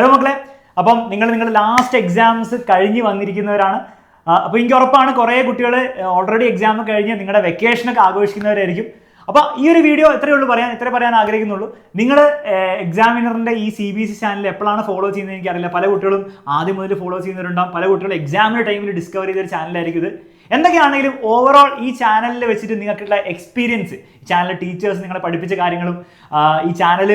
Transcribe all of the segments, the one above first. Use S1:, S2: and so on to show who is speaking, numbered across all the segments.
S1: Hello മക്കളെ, അപ്പം നിങ്ങൾ ലാസ്റ്റ് എക്സാംസ് കഴിഞ്ഞ് വന്നിരിക്കുന്നവരാണ്. അപ്പോൾ എനിക്ക് ഉറപ്പാണ് കുറേ കുട്ടികൾ ഓൾറെഡി എക്സാം കഴിഞ്ഞ് നിങ്ങളുടെ വെക്കേഷനൊക്കെ ആഘോഷിക്കുന്നവരായിരിക്കും. അപ്പോൾ ഈ ഒരു വീഡിയോ ഇത്രേ പറയാൻ ആഗ്രഹിക്കുന്നുള്ളൂ. നിങ്ങൾ എക്സാമിനറിൻ്റെ ഈ CBSE ചാനൽ എപ്പോഴാണ് ഫോളോ ചെയ്യുന്നത് എനിക്കറിയില്ല. പല കുട്ടികളും ആദ്യം മുതൽ ഫോളോ ചെയ്യുന്നവരുണ്ടാവും, പല കുട്ടികളും എക്സാമിൻ്റെ ടൈമിൽ ഡിസ്കവർ ചെയ്തൊരു ചാനലായിരിക്കും ഇത്. എന്തൊക്കെയാണെങ്കിലും ഓവറോൾ ഈ ചാനലിൽ വെച്ചിട്ട് നിങ്ങൾക്കുള്ള എക്സ്പീരിയൻസ്, ചാനലിലെ ടീച്ചേഴ്സ് നിങ്ങളെ പഠിപ്പിച്ച കാര്യങ്ങളും ഈ ചാനൽ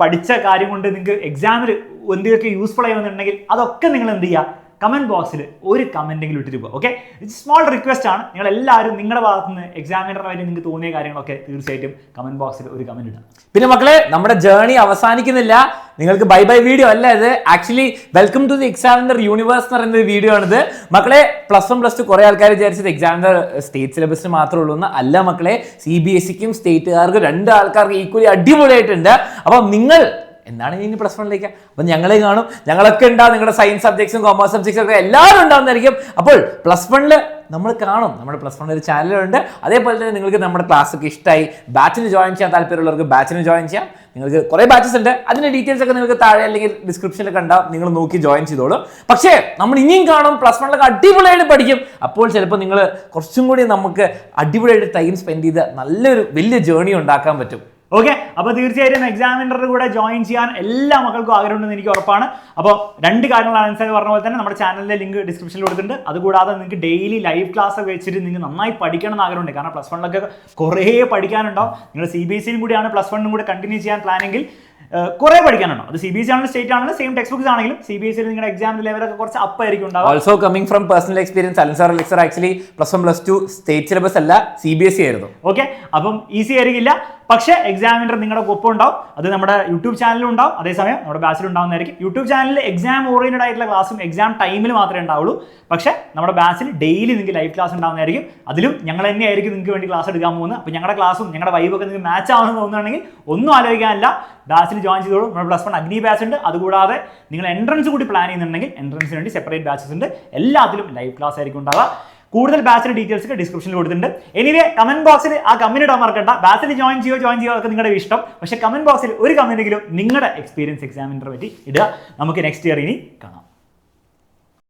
S1: പഠിച്ച കാര്യം കൊണ്ട് നിങ്ങൾക്ക് എക്സാമിൽ എന്തെങ്കിലുമൊക്കെ യൂസ്ഫുൾ ആയി വന്നിട്ടുണ്ടെങ്കിൽ അതൊക്കെ നിങ്ങൾ എന്ത് ചെയ്യുക, കമൻറ്റ് ബോക്സിൽ ഒരു കമൻറ്റെങ്കിലും ഇട്ടിട്ട് പോകുക. ഓക്കെ, സ്മോൾ റിക്വസ്റ്റ് ആണ്. നിങ്ങൾ എല്ലാവരും നിങ്ങളുടെ ഭാഗത്ത് നിന്ന് എക്സാമിനറിനെ പറ്റി നിങ്ങൾക്ക് തോന്നിയ കാര്യങ്ങളൊക്കെ തീർച്ചയായിട്ടും കമൻറ്റ് ബോക്സിൽ ഒരു കമൻറ്റ് ഇടാം.
S2: പിന്നെ മക്കളെ, നമ്മുടെ ജേർണി അവസാനിക്കുന്നില്ല. നിങ്ങൾക്ക് ബൈ വീഡിയോ അല്ല ഇത്. Actually welcome to the examiner universe എന്ന് പറയുന്ന ഒരു വീഡിയോ ആണിത്. മക്കളെ, +1 +2 കുറെ ആൾക്കാർ വിചാരിച്ചത് എക്സാമിനർ സ്റ്റേറ്റ് സിലബസിന് മാത്രമേ ഉള്ളൂ എന്ന്. അല്ല മക്കളെ, CBSEക്കും സ്റ്റേറ്റുകാർക്കും 2 ആൾക്കാർക്ക് ഈക്വലി അടിപൊളിയായിട്ടുണ്ട്. അപ്പം നിങ്ങൾ എന്താണ് ഇനി +1ലേക്ക്, അപ്പം ഞങ്ങളെ കാണും, ഞങ്ങളൊക്കെ ഉണ്ടാവും. നിങ്ങളുടെ സയൻസ് സബ്ജക്ട്സും കോമേഴ്സ് സബ്ജക്ട്സും ഒക്കെ എല്ലാവരും ഉണ്ടാവുന്നതായിരിക്കും. അപ്പോൾ +1 നമ്മൾ കാണും. നമ്മുടെ +1 ഒരു ചാനലുണ്ട്. അതേപോലെ തന്നെ നിങ്ങൾക്ക് നമ്മുടെ ക്ലാസ് ഒക്കെ ഇഷ്ടമായി, ബാച്ചിന് ജോയിൻ ചെയ്യാൻ താല്പര്യമുള്ളവർക്ക് ബാച്ചിന് ജോയിൻ ചെയ്യാം. നിങ്ങൾക്ക് കുറേ ബാച്ചസ് ഉണ്ട്. അതിന്റെ ഡീറ്റെയിൽസ് ഒക്കെ നിങ്ങൾക്ക് താഴെ അല്ലെങ്കിൽ ഡിസ്ക്രിപ്ഷനിലൊക്കെ ഉണ്ടാവും. നിങ്ങൾ നോക്കി ജോയിൻ ചെയ്തോളൂ. പക്ഷേ നമ്മൾ ഇനിയും കാണും, +1 അടിപൊളിയായിട്ട് പഠിക്കും. അപ്പോൾ ചിലപ്പോൾ നിങ്ങൾ കുറച്ചും കൂടി നമുക്ക് അടിപൊളിയായിട്ട് ടൈം സ്പെൻഡ് ചെയ്ത് നല്ലൊരു വലിയ ജേർണി ഉണ്ടാക്കാൻ പറ്റും.
S1: ഓക്കെ, അപ്പോൾ തീർച്ചയായിട്ടും എക്സാമിനറുടെ കൂടെ ജോയിൻ ചെയ്യാൻ എല്ലാ മക്കൾക്കും ആഗ്രഹമുണ്ടെന്ന് എനിക്ക് ഉറപ്പാണ്. അപ്പോൾ 2 കാര്യങ്ങളാണ് അൻസാരി പറഞ്ഞ പോലെ തന്നെ നമ്മുടെ ചാനലിലെ ലിങ്ക് ഡിസ്ക്രിപ്ഷനിൽ കൊടുത്തിട്ടുണ്ട്. അതുകൂടാതെ നിങ്ങൾക്ക് ഡെയിലി ലൈവ് ക്ലാസ് ഒക്കെ വെച്ചിട്ട് നിങ്ങൾ നന്നായി പഠിക്കണം എന്ന് ആഗ്രഹമുണ്ട്. കാരണം +1 കുറേ പഠിക്കാനുണ്ടാവും. നിങ്ങൾ CBSEയും കൂടിയാണ് +1 കൂടെ കണ്ടിന്യൂ ചെയ്യാൻ പ്ലാനെങ്കിൽ കുറേ പഠിക്കാനുണ്ടോ. അത് CBSE ആണെങ്കിലും സ്റ്റേറ്റ് ആണെങ്കിലും സെയിം ടെക്സ്റ്റ് ബുക്സ് ആണെങ്കിലും CBSE നിങ്ങളുടെ എക്സാം ലെവലൊക്കെ കുറച്ച് അപ്പ് ആയിരിക്കും ഉണ്ടാവും.
S2: Also coming from personal experience, അലൻസാർ ലെക്ചർ ആക്ച്വലി +1 +2 സ്റ്റേറ്റ് സിലബസ് അല്ല, CBSE ആയിരുന്നു.
S1: ഓക്കെ, അപ്പം ഈസി ആയിരിക്കില്ല. പക്ഷേ എക്സാമിനർ നിങ്ങളുടെ ഒപ്പം ഉണ്ടാവും. അത് നമ്മുടെ യൂട്യൂബ് ചാനലിലും ഉണ്ടാവും, അതേസമയം നമ്മുടെ ബാച്ചിൽ ഉണ്ടാവുന്നതായിരിക്കും. യൂട്യൂബ് ചാനലിൽ എക്സാം ഓറിയന്റഡ് ആയിട്ടുള്ള ക്ലാസ്സും എക്സാം ടൈമിൽ മാത്രമേ ഉണ്ടാവുള്ളൂ. പക്ഷേ നമ്മുടെ ബാച്ചിൽ ഡെയിലി നിങ്ങൾക്ക് ലൈവ് ക്ലാസ് ഉണ്ടാവുന്നതായിരിക്കും. അതിലും ഞങ്ങൾ തന്നെയായിരിക്കും നിങ്ങൾക്ക് വേണ്ടി ക്ലാസ് എടുക്കാൻ പോകുന്നത്. അപ്പോൾ ഞങ്ങളുടെ ക്ലാസ്സും ഞങ്ങളുടെ വൈബൊക്കെ നിങ്ങൾക്ക് മാച്ച് ആവുമെന്ന് തോന്നുകയാണെങ്കിൽ ഒന്നും ആലോചിക്കാനില്ല, ബാച്ചിൽ ജോയിൻ ചെയ്തോളൂ. നമ്മുടെ +1 അഗ്നി ബാച്ച് ഉണ്ട്. അതുകൂടാതെ നിങ്ങൾ എൻട്രൻസ് കൂടി പ്ലാൻ ചെയ്യുന്നുണ്ടെങ്കിൽ എൻട്രൻസിന് വേണ്ടി സെപ്പറേറ്റ് ബാച്ചസ് ഉണ്ട്. എല്ലാത്തിലും ലൈവ് ക്ലാസ് ആയിരിക്കും ഉണ്ടാവുക. കൂടുതൽ ബാച്ചിന്റെ ഡീറ്റെയിൽസ് ഒക്കെ ഡിസ്ക്രിപ്ഷനിൽ കൊടുത്തിട്ടുണ്ട്. എനിവേ കമന്റ് ബോക്സിൽ ആ കമന്റ് ഇടാൻ മറക്കണ്ട. ബാച്ചിൽ ജോയിൻ ചെയ്യുക ഒക്കെ നിങ്ങളുടെ ഇഷ്ടം. പക്ഷേ കമന്റ് ബോക്സിൽ ഒരു കമന്റെങ്കിലും നിങ്ങളുടെ എക്സ്പീരിയൻസ് എക്സാമിനറെ പറ്റി ഇടുക. നമുക്ക് നെക്സ്റ്റ് ഇയർ ഇനി കാണാം.